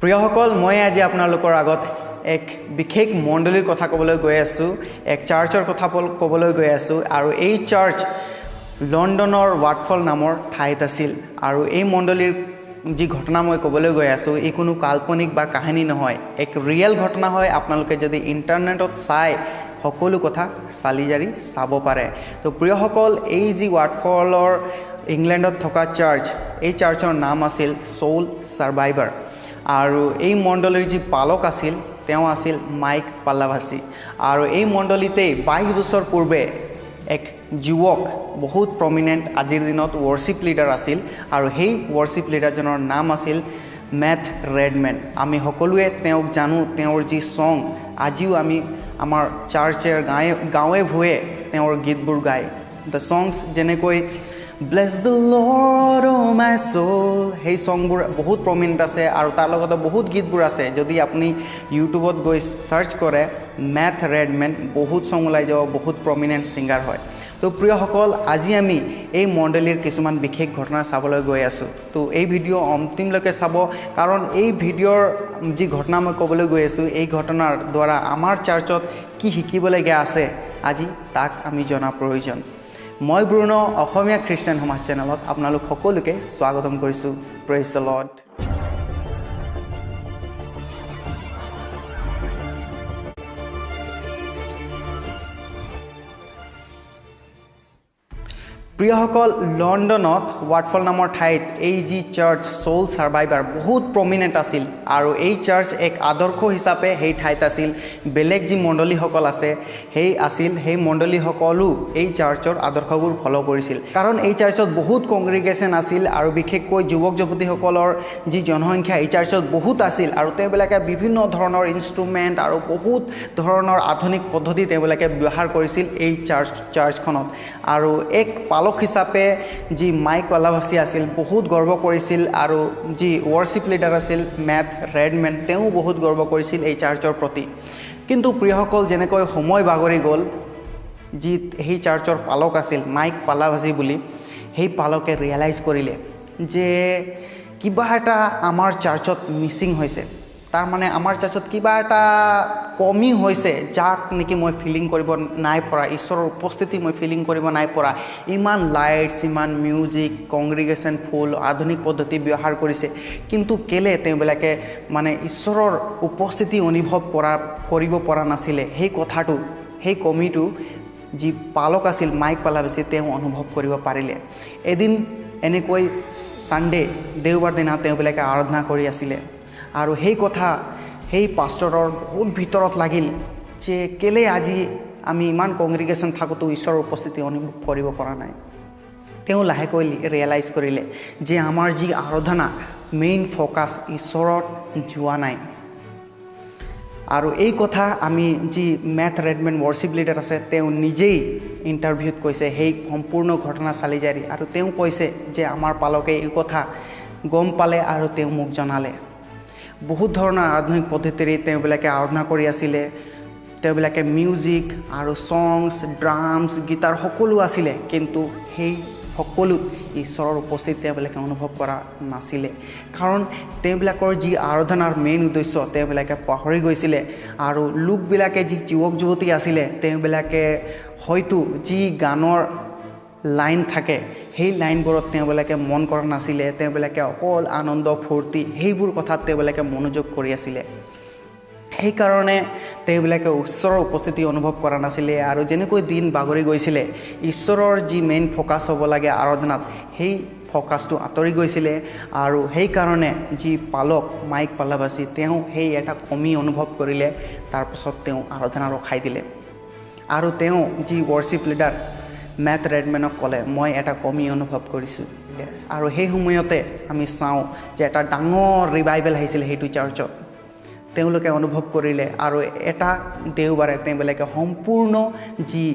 প্ৰিয়সকল মই আজি আপোনালোকৰ আগত এক বিশেষ মণ্ডলীৰ কথা ক'বলৈ গৈ আছোঁ এক চাৰ্চৰ কথা ক'বলৈ গৈ আছোঁ আৰু এই চাৰ্চ লণ্ডনৰ ৱাটফল নামৰ ঠাইত আছিল আৰু এই মণ্ডলীৰ যি ঘটনা মই ক'বলৈ গৈ আছোঁ এই কোনো কাল্পনিক বা কাহিনী নহয় এক ৰিয়েল ঘটনা হয় আপোনালোকে যদি ইণ্টাৰনেটত চাই সকলো কথা চালি জাৰি চাব পাৰে তো প্ৰিয়সকল এই যি ৱাটফলৰ ইংলেণ্ডত থকা চাৰ্চ এই চাৰ্চৰ নাম আছিল সোল সাৰ্ভাইভাৰ আৰু এই মণ্ডলীৰ যি পালক আছিল তেওঁ আছিল মাইক পাল্লাভাসী আৰু এই মণ্ডলীতে 22 বছৰ পূৰ্বে এক যুৱক বহুত প্ৰমিনেণ্ট আজিৰ দিনত ৱৰ্শিপ লিডাৰ আছিল আৰু সেই ৱৰ্শিপ লিডাৰজনৰ নাম আছিল মেথ ৰেডমেন আমি সকলোৱে তেওঁক জানো তেওঁৰ যি সং আজিও আমি আমাৰ চাৰ্চৰ গাঁৱে ভূঞে তেওঁৰ গীতবোৰ গায় দ্য সংছ যেনেকৈ Bless the Lord, oh my soul. Hey songbur বহুত prominent আছে আৰু তাৰ লগতে বহুত গীতবোৰ আছে যদি আপুনি ইউটিউবত গৈ সাৰ্চ কৰে মেথ ৰেডমেন বহুত সং ওলাই যাব বহুত prominent singer হয় তো প্ৰিয়সকল আজি আমি এই মণ্ডলীৰ কিছুমান বিশেষ ঘটনা চাবলৈ গৈ আছোঁ তো এই ভিডিঅ' অন্তিমলৈকে চাব কাৰণ এই ভিডিঅ'ৰ যি ঘটনা মই ক'বলৈ গৈ আছোঁ এই ঘটনাৰ দ্বাৰা আমাৰ চাৰ্চত কি শিকিবলগীয়া আছে আজি তাক আমি জনা প্ৰয়োজন মই ব্ৰুনো অসমীয়া খ্ৰীষ্টান সমাজ চেনেলত আপোনালোক সকলোকে স্বাগতম কৰিছোঁ প্ৰেইজ দ্য লৰ্ড প্ৰিয়সকল লণ্ডনত ৱাটফল নামৰ ঠাইত এই যি চাৰ্চ সোল সাৰ্ভাইভাৰ বহুত প্ৰমিনেণ্ট আছিল আৰু এই চাৰ্চ এক আদৰ্শ হিচাপে সেই ঠাইত আছিল বেলেগ যি মণ্ডলীসকল আছে সেই মণ্ডলীসকলো এই চাৰ্চৰ আদৰ্শবোৰ ফলো কৰিছিল কাৰণ এই চাৰ্চত বহুত কংগ্ৰিগেশ্যন আছিল আৰু বিশেষকৈ যুৱক যুৱতীসকলৰ যি জনসংখ্যা এই চাৰ্চত বহুত আছিল আৰু তেওঁলোকে বিভিন্ন ধৰণৰ ইনষ্ট্ৰুমেণ্ট আৰু বহুত ধৰণৰ আধুনিক পদ্ধতি তেওঁলোকে ব্যৱহাৰ কৰিছিল এই চাৰ্চখনত আৰু এক পালক হিচাপে যি মাইক পাল্লাভাসী আছিল বহুত গৰ্ব কৰিছিল আৰু যি ৱৰ্শিপ লিডাৰ আছিল মেথ ৰেডমেন তেওঁ বহুত গৰ্ব কৰিছিল এই চাৰ্চৰ প্ৰতি কিন্তু প্ৰিয়সকল যেনেকৈ সময় বাগৰি গ'ল যি সেই চাৰ্চৰ পালক আছিল মাইক পাল্লাভাসী বুলি সেই পালকে ৰিয়েলাইজ কৰিলে যে কিবা এটা আমাৰ চাৰ্চত মিছিং হৈছে তাৰ মানে আমাৰ চাৰ্চত কিবা এটা কমি হৈছে যাক নেকি মই ফিলিং কৰিব নাই পৰা ঈশ্বৰৰ উপস্থিতি মই ফিলিং কৰিব নাই পৰা ইমান লাইটছ ইমান মিউজিক কংগ্ৰিগেশ্যন ফুল আধুনিক পদ্ধতি ব্যৱহাৰ কৰিছে কিন্তু কেলে তেওঁবিলাকে মানে ঈশ্বৰৰ উপস্থিতি অনুভৱ কৰিব পৰা নাছিলে সেই কথাটো সেই কমিটো যি পালক আছিল মাইক পাল্লাভাসী তেওঁ অনুভৱ কৰিব পাৰিলে এদিন এনেকৈ সানডে দেওবাৰ দিনা তেওঁবিলাকে আৰাধনা কৰি আছিলে আৰু সেই কথা সেই পাষ্টৰৰ বহুত ভিতৰত লাগিল যে কেলে আজি আমি ইমান কংগ্ৰিগেশ্যন থাকোঁতো ঈশ্বৰৰ উপস্থিতি অনুভৱ কৰিব পৰা নাই তেওঁ লাহেকৈ ৰিয়েলাইজ কৰিলে যে আমাৰ যি আৰাধনা মেইন ফ'কাছ ঈশ্বৰত যোৱা নাই আৰু এই কথা আমি যি মেথ ৰেডমেন ৱৰ্শিপ লিডাৰ আছে তেওঁ নিজেই ইণ্টাৰভিউত কৈছে সেই সম্পূৰ্ণ ঘটনা চালি জাৰি আৰু তেওঁ কৈছে যে আমাৰ পালকে এই কথা গম পালে আৰু তেওঁ মোক জনালে বহুত ধৰণৰ আধুনিক পদ্ধতিৰে তেওঁবিলাকে আৰাধনা কৰি আছিলে তেওঁবিলাকে মিউজিক আৰু সংছ ড্ৰামছ গীটাৰ সকলো আছিলে কিন্তু সেই সকলো ঈশ্বৰৰ উপস্থিতি তেওঁবিলাকে অনুভৱ কৰা নাছিলে কাৰণ তেওঁবিলাকৰ যি আৰাধনাৰ মেইন উদ্দেশ্য তেওঁবিলাকে পাহৰি গৈছিলে আৰু লোকবিলাকে যি যুৱক যুৱতী আছিলে তেওঁবিলাকে হয়তো যি গানৰ লাইন থাকে সেই লাইনবোৰত তেওঁবিলাকে মন কৰা নাছিলে তেওঁবিলাকে অকল আনন্দ ফূৰ্তি সেইবোৰ কথাত তেওঁবিলাকে মনোযোগ কৰি আছিলে সেইকাৰণে তেওঁবিলাকে ঈশ্বৰৰ উপস্থিতি অনুভৱ কৰা নাছিলে আৰু যেনেকৈ দিন বাগৰি গৈছিলে ঈশ্বৰৰ যি মেইন ফ'কাছ হ'ব লাগে আৰাধনাত সেই ফ'কাছটো আঁতৰি গৈছিলে আৰু সেইকাৰণে যি পালক মাইক পাল্লাভাসী তেওঁ সেই এটা কমি অনুভৱ কৰিলে তাৰপাছত তেওঁ আৰাধনা ৰখাই দিলে আৰু তেওঁ যি ৱৰ্শিপ লিডাৰ মেথ ৰেডমেনক ক'লে মই এটা কমি অনুভৱ কৰিছোঁ আৰু সেই সময়তে আমি চাওঁ যে এটা ডাঙৰ ৰিভাইভেল আহিছিলে সেইটো চাৰ্চত তেওঁলোকে অনুভৱ কৰিলে আৰু এটা দেওবাৰে তেওঁবিলাকে সম্পূৰ্ণ যি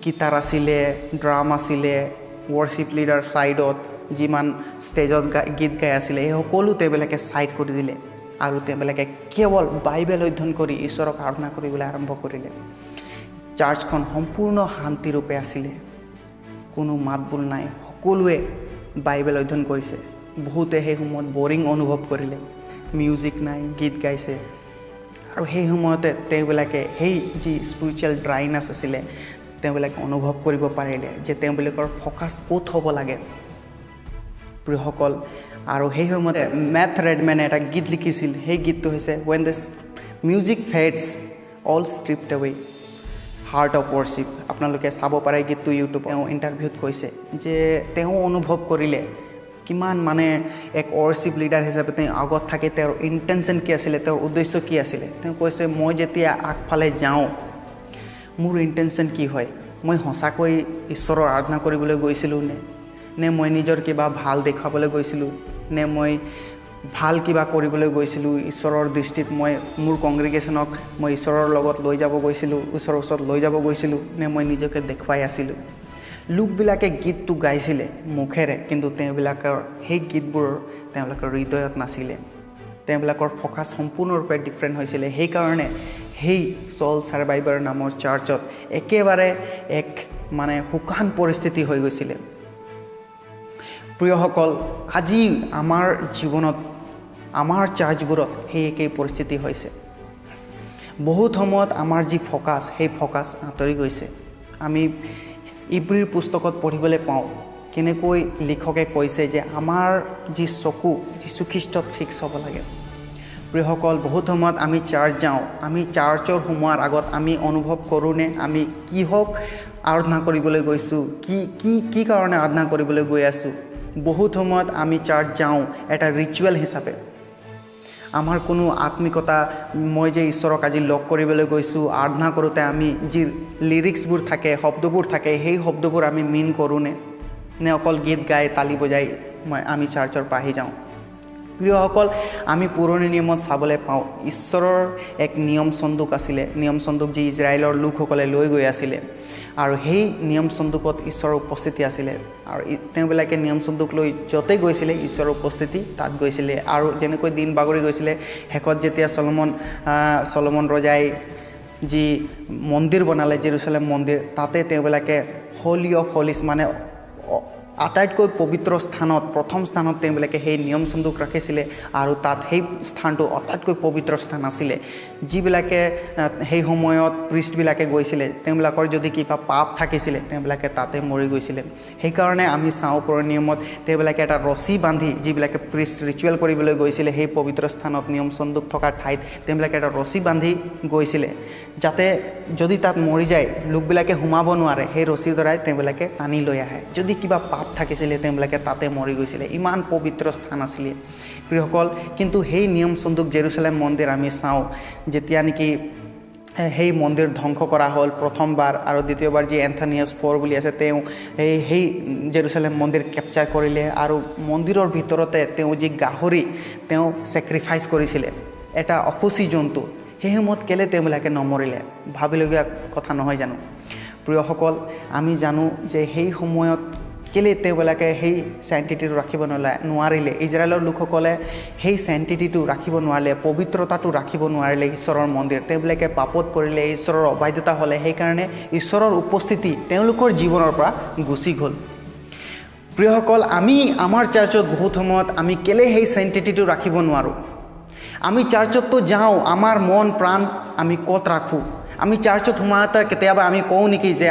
গীটাৰ আছিলে ড্ৰাম আছিলে ৱৰ্শিপ লিডাৰ ছাইডত যিমান ষ্টেজত গীত গাই আছিলে সেই সকলো তেওঁবিলাকে ছাইড কৰি দিলে আৰু তেওঁবিলাকে কেৱল বাইবেল অধ্যয়ন কৰি ঈশ্বৰক আৰাধনা কৰিবলৈ আৰম্ভ কৰিলে চাৰ্চখন সম্পূৰ্ণ শান্তিৰূপে আছিলে কোনো মাতবোল নাই সকলোৱে বাইবেল অধ্যয়ন কৰিছে বহুতে সেই সময়ত বৰিং অনুভৱ কৰিলে মিউজিক নাই, গীত গাইছে। আৰু সেই সময়তে তেওঁবিলাকে সেই যি স্পিৰিচুৱেল ড্ৰাইনেছ আছিলে তেওঁবিলাকে অনুভৱ কৰিব পাৰিলে যে তেওঁবিলাকৰ ফ'কাছ ক'ত হ'ব লাগে প্ৰিয়সকল। আৰু সেই সময়তে মেথ ৰেডমেনে এটা গীত লিখিছিল, সেই গীতটো হৈছে when the music fades all stripped away heart of worship. আপোনালোকে চাব পাৰে গীতটো ইউটিউব। তেওঁ ইণ্টাৰভিউত কৈছে যে তেওঁ অনুভৱ কৰিলে কিমান মানে এক ৱৰ্শ্বিপ লিডাৰ হিচাপে তেওঁ আগত থাকি তেওঁৰ ইণ্টেনশ্যন কি আছিলে, তেওঁৰ উদ্দেশ্য কি আছিলে। তেওঁ কৈছে মই যেতিয়া আগফালে যাওঁ মোৰ ইণ্টেনশ্যন কি হয়, মই সঁচাকৈ ঈশ্বৰৰ আৰাধনা কৰিবলৈ গৈছিলোঁ নে মই নিজৰ কিবা ভাল দেখুৱাবলৈ গৈছিলোঁ, নে মই ভাল কিবা কৰিবলৈ গৈছিলোঁ ঈশ্বৰৰ দৃষ্টিত, মই মোৰ কংগ্ৰিগেশ্যনক মই ঈশ্বৰৰ লগত লৈ যাব গৈছিলোঁ, ঈশ্বৰৰ ওচৰত লৈ যাব গৈছিলোঁ, নে মই নিজকে দেখুৱাই আছিলোঁ। লোকবিলাকে গীতটো গাইছিলে মুখেৰে, কিন্তু তেওঁবিলাকৰ সেই গীতবোৰ তেওঁলোকৰ হৃদয়ত নাছিলে। তেওঁবিলাকৰ ফ'কাছ সম্পূৰ্ণৰূপে ডিফাৰেণ্ট হৈছিলে। সেইকাৰণে সেই চল ছাৰ্ভাইভাৰ নামৰ চাৰ্চত একেবাৰে এক মানে শুকান পৰিস্থিতি হৈ গৈছিলে। প্ৰিয়সকল, আজি আমাৰ জীৱনত আমাৰ চাৰ্চবোৰত সেই একেই পৰিস্থিতি হৈছে। বহুত সময়ত আমাৰ যি ফ'কাছ সেই ফ'কাছ আঁতৰি গৈছে। আমি ইব্ৰীৰ পুস্তকত পঢ়িবলৈ পাওঁ কেনেকৈ লিখকে কৈছে যে আমাৰ যি চকু যীশুখ্ৰীষ্টত ফিক্স হ'ব লাগে। প্ৰিয়সকল, বহুত সময়ত আমি চাৰ্চ যাওঁ, আমি চাৰ্চৰ সোমোৱাৰ আগত আমি অনুভৱ কৰোঁনে আমি কিহক আৰাধনা কৰিবলৈ গৈছোঁ, কি কাৰণে আৰাধনা কৰিবলৈ গৈ আছোঁ। বহুত সময়ত আমি চাৰ্চ যাওঁ এটা ৰিচুৱেল হিচাপে, আমাৰ কোনো আত্মিকতা, মই যে ঈশ্বৰক আজি লগ কৰিবলৈ গৈছোঁ, আৰাধনা কৰোঁতে আমি যি লিৰিক্সবোৰ থাকে, শব্দবোৰ থাকে, সেই শব্দবোৰ আমি মিন কৰোঁনে অকল গীত গাই তালি বজাই আমি চাৰ্চৰ পৰা আহি যাওঁ। প্ৰিয়সকল, আমি পুৰণি নিয়মত চাবলৈ পাওঁ ঈশ্বৰৰ এক নিয়ম চন্দুক আছিলে, নিয়ম চন্দুক যি ইজৰাইলৰ লোকসকলে লৈ গৈ আছিলে। আৰু সেই নিয়ম চন্দুকত ঈশ্বৰৰ উপস্থিতি আছিলে। আৰু তেওঁবিলাকে নিয়ম চন্দুক লৈ য'তে গৈছিলে ঈশ্বৰৰ উপস্থিতি তাত গৈছিলে। আৰু যেনেকৈ দিন বাগৰি গৈছিলে, শেষত যেতিয়া চলমন ৰজাই যি মন্দিৰ বনালে, জেৰুচালেম মন্দিৰ, তাতে তেওঁবিলাকে হলি অফ হলিজ মানে আটাইতকৈ পবিত্ৰ স্থানত, প্ৰথম স্থানত তেওঁবিলাকে সেই নিয়ম চন্দুক ৰাখিছিলে। আৰু তাত সেই স্থানটো আটাইতকৈ পবিত্ৰ স্থান আছিলে। যিবিলাকে সেই সময়ত প্ৰিষ্টবিলাকে গৈছিলে, তেওঁবিলাকৰ যদি কিবা পাপ থাকিছিলে তেওঁবিলাকে তাতে মৰি গৈছিলে। সেইকাৰণে আমি চাওঁ পুৰণি নিয়মত তেওঁবিলাকে এটা ৰছী বান্ধি, যিবিলাকে প্ৰিষ্ট ৰিচুৱেল কৰিবলৈ গৈছিলে সেই পবিত্ৰ স্থানত নিয়ম চন্দুক থকা ঠাইত তেওঁবিলাকে এটা ৰছী বান্ধি গৈছিলে, যাতে যদি তাত মৰি যায় লোকবিলাকে সোমাব নোৱাৰে, সেই ৰছীৰ দ্বাৰাই তেওঁবিলাকে টানি লৈ আহে। যদি কিবা পাপ থাকিছিলে তেওঁবিলাকে তাতে মৰি গৈছিলে। ইমান পবিত্ৰ স্থান আছিলে প্ৰিয়সকল। কিন্তু সেই নিয়ম চন্দুক জেৰুচালেম মন্দিৰ আমি চাওঁ, যেতিয়া নেকি সেই মন্দিৰ ধ্বংস কৰা হ'ল প্ৰথমবাৰ, আৰু দ্বিতীয়বাৰ যি এন্থনিয়াছ IV বুলি আছে তেওঁ সেই জেৰুচালেম মন্দিৰ কেপচাৰ কৰিলে। আৰু মন্দিৰৰ ভিতৰতে তেওঁ যি গাহৰি তেওঁ ছেক্ৰিফাইচ কৰিছিলে, এটা অসুচী জন্তু, সেই সময়ত কেলৈ তেওঁবিলাকে নমৰিলে, ভাবিবলগীয়া কথা নহয় জানো। প্ৰিয়সকল, আমি জানো যে সেই সময়ত কেলৈ তেওঁবিলাকে সেই চেণ্টিটিটো ৰাখিব নোৱাৰিলে, ইজৰাইলৰ লোকসকলে সেই চেণ্টিটিটো ৰাখিব নোৱাৰিলে, পবিত্ৰতাটো ৰাখিব নোৱাৰিলে ঈশ্বৰৰ মন্দিৰ। তেওঁবিলাকে পাপত পৰিলে, ঈশ্বৰৰ অবাধ্যতা হ'লে, সেইকাৰণে ঈশ্বৰৰ উপস্থিতি তেওঁলোকৰ জীৱনৰ পৰা গুচি গ'ল। প্ৰিয়সকল, আমি আমাৰ চাৰ্চত বহুত সময়ত আমি কেলৈ সেই চেণ্টিটিটো ৰাখিব নোৱাৰোঁ। আমি চাৰ্চততো যাওঁ, আমাৰ মন প্ৰাণ আমি ক'ত ৰাখোঁ। আমি চাৰ্চত সোমাওঁতে কেতিয়াবা আমি কওঁ নেকি যে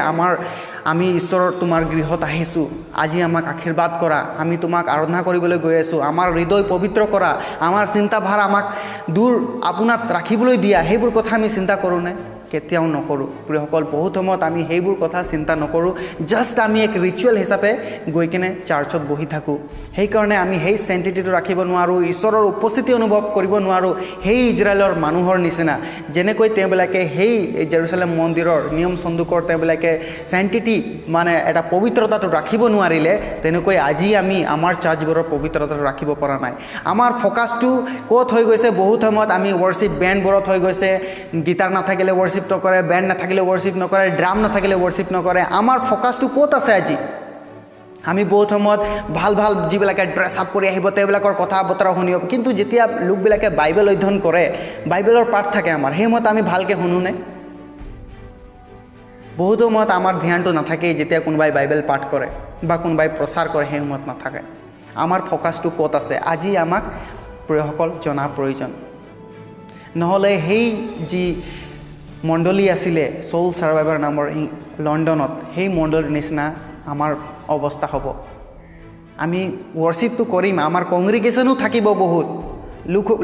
আমি ঈশ্বৰৰ তোমাৰ গৃহত আহিছোঁ, আজি আমাক আশীৰ্বাদ কৰা, আমি তোমাক আৰাধনা কৰিবলৈ গৈ আছোঁ, আমাৰ হৃদয় পবিত্ৰ কৰা, আমাৰ চিন্তাভাৰ আমাক দূৰ আপোনাক ৰাখিবলৈ দিয়া, সেইবোৰ কথা আমি চিন্তা কৰোঁনে? কেতিয়াও নকৰোঁ। প্ৰিয়সকল, বহুত সময়ত আমি সেইবোৰ কথা চিন্তা নকৰোঁ, জাষ্ট আমি এক ৰিচুৱেল হিচাপে গৈ কিনে চাৰ্চত বহি থাকোঁ। সেইকাৰণে আমি সেই চেণ্টিটিটো ৰাখিব নোৱাৰোঁ, ঈশ্বৰৰ উপস্থিতি অনুভৱ কৰিব নোৱাৰোঁ। সেই ইজৰাইলৰ মানুহৰ নিচিনা, যেনেকৈ তেওঁবিলাকে সেই জেৰুচালেম মন্দিৰৰ নিয়ম চন্দুকৰ তেওঁবিলাকে চেণ্টিটি মানে এটা পবিত্ৰতাটো ৰাখিব নোৱাৰিলে, তেনেকৈ আজি আমি আমাৰ চাৰ্চবোৰৰ পবিত্ৰতাটো ৰাখিব পৰা নাই। আমাৰ ফ'কাছটো ক'ত হৈ গৈছে? বহুত সময়ত আমি ৱৰ্শ্বিপ বেণ্ডবোৰত হৈ গৈছে। গীটাৰ নাথাকিলে ৱৰ্শ্বিপ নকৰে, বেণ্ড নাথাকিলে ৱৰ্শ্বিপ নকৰে, ড্ৰাম নাথাকিলে ৱৰ্শ্বিপ নকৰে। আমাৰ ফ'কাছটো ক'ত আছে আজি? আমি বহুত সময়ত ভাল যিবিলাকে ড্ৰেছ আপ কৰি আহিব তেওঁবিলাকৰ কথা বতৰা শুনিব, কিন্তু যেতিয়া লোকবিলাকে বাইবেল অধ্যয়ন কৰে, বাইবেলৰ পাঠ থাকে আমাৰ, সেই সময়ত আমি ভালকৈ শুনোনে? বহুত সময়ত আমাৰ ধ্যানটো নাথাকেই, যেতিয়া কোনোবাই বাইবেল পাঠ কৰে বা কোনোবাই প্ৰচাৰ কৰে সেই সময়ত নাথাকে। আমাৰ ফ'কাছটো ক'ত আছে? আজি আমাক প্ৰিয়সকল জনা প্ৰয়োজন নহ'লে সেই যি মণ্ডলী আছিলে সোল সাৰ্ভাইভাৰ নামৰ লণ্ডনত সেই মণ্ডলীৰ নিচিনা আমাৰ অৱস্থা হ'ব আমি ৱৰ্শ্বিপটো কৰিম আমাৰ কংগ্ৰিগেশ্যনো থাকিব বহুত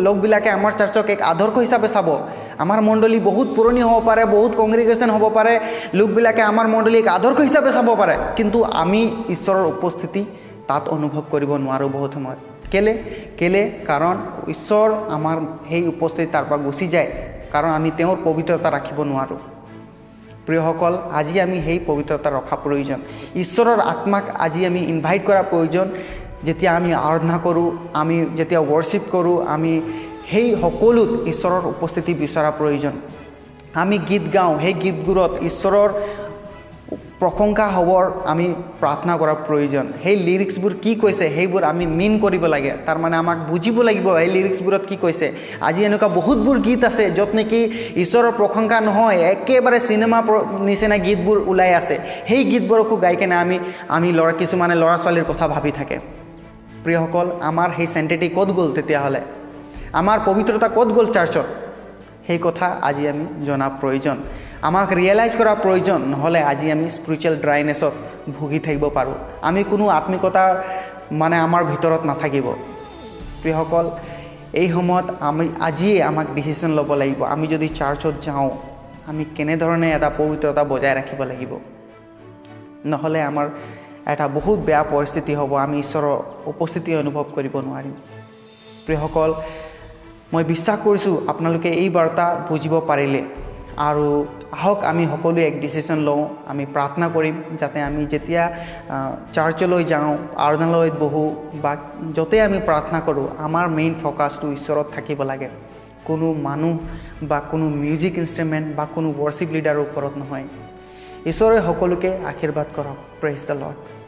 লোকবিলাকে আমাৰ চাৰ্চক এক আদৰ্শ হিচাপে চাব আমাৰ মণ্ডলী বহুত পুৰণি হ'ব পাৰে বহুত কংগ্ৰিগেশ্যন হ'ব পাৰে লোকবিলাকে আমাৰ মণ্ডলীক আদৰ্শ হিচাপে চাব পাৰে কিন্তু আমি ঈশ্বৰৰ উপস্থিতি তাত অনুভৱ কৰিব নোৱাৰোঁ বহুত সময়ত কেলে কাৰণ ঈশ্বৰ আমাৰ সেই উপস্থিতি তাৰ পৰা গুচি যায় কাৰণ আমি তেওঁৰ পবিত্ৰতা ৰাখিব নোৱাৰোঁ প্ৰিয়সকল আজি আমি সেই পবিত্ৰতা ৰখা প্ৰয়োজন ঈশ্বৰৰ আত্মাক আজি আমি ইনভাইট কৰা প্ৰয়োজন যেতিয়া আমি আৰাধনা কৰোঁ আমি যেতিয়া ৱৰ্শ্বিপ কৰোঁ আমি সেই সকলোত ঈশ্বৰৰ উপস্থিতি বিচৰা প্ৰয়োজন আমি গীত গাওঁ সেই গীতবোৰত ঈশ্বৰৰ প্ৰশংসা হ'বৰ আমি প্ৰাৰ্থনা কৰাৰ প্ৰয়োজন সেই লিৰিক্সবোৰ কি কৈছে সেইবোৰ আমি মিন কৰিব লাগে তাৰ মানে আমাক বুজিব লাগিব এই লিৰিক্সবোৰত কি কৈছে আজি এনেকুৱা বহুতবোৰ গীত আছে য'ত নেকি ঈশ্বৰৰ প্ৰশংসা নহয় একেবাৰে চিনেমা নিচিনা গীতবোৰ ওলাই আছে সেই গীতবোৰকো গাই কেনে আমি কিছুমানে ল'ৰা ছোৱালীৰ কথা ভাবি থাকে প্ৰিয়সকল আমাৰ সেই চেণ্টিটি ক'ত গ'ল তেতিয়াহ'লে আমাৰ পবিত্ৰতা ক'ত গ'ল চাৰ্চত সেই কথা আজি আমি জনা প্ৰয়োজন আমাক ৰিয়েলাইজ কৰা প্ৰয়োজন নহ'লে আজি আমি স্পিৰিচুৱেল ড্ৰাইনেছত ভুগি থাকিব পাৰোঁ আমি কোনো আত্মিকতা মানে আমাৰ ভিতৰত নাথাকিব প্ৰিয়সকল এই সময়ত আজিয়ে আমাক ডিচিশ্যন ল'ব লাগিব আমি যদি চাৰ্চত যাওঁ আমি কেনেধৰণে এটা পবিত্ৰতা বজাই ৰাখিব লাগিব নহ'লে আমাৰ এটা বহুত বেয়া পৰিস্থিতি হ'ব আমি ঈশ্বৰৰ উপস্থিতি অনুভৱ কৰিব নোৱাৰিম প্ৰিয়সকল মই বিশ্বাস কৰিছোঁ আপোনালোকে এই বাৰ্তা বুজিব পাৰিলে আৰু আহক আমি সকলোৱে এক ডিচিশ্যন লওঁ আমি প্ৰাৰ্থনা কৰিম যাতে আমি যেতিয়া চাৰ্চলৈ যাওঁ আৰাধনালয়ত বহোঁ বা য'তে আমি প্ৰাৰ্থনা কৰোঁ আমাৰ মেইন ফ'কাছটো ঈশ্বৰত থাকিব লাগে কোনো মানুহ বা কোনো মিউজিক ইনষ্ট্ৰুমেণ্ট বা কোনো ৱৰ্শ্বিপ লিডাৰৰ ওপৰত নহয় ঈশ্বৰে সকলোকে আশীৰ্বাদ কৰক প্ৰেইজ দ্য লৰ্ড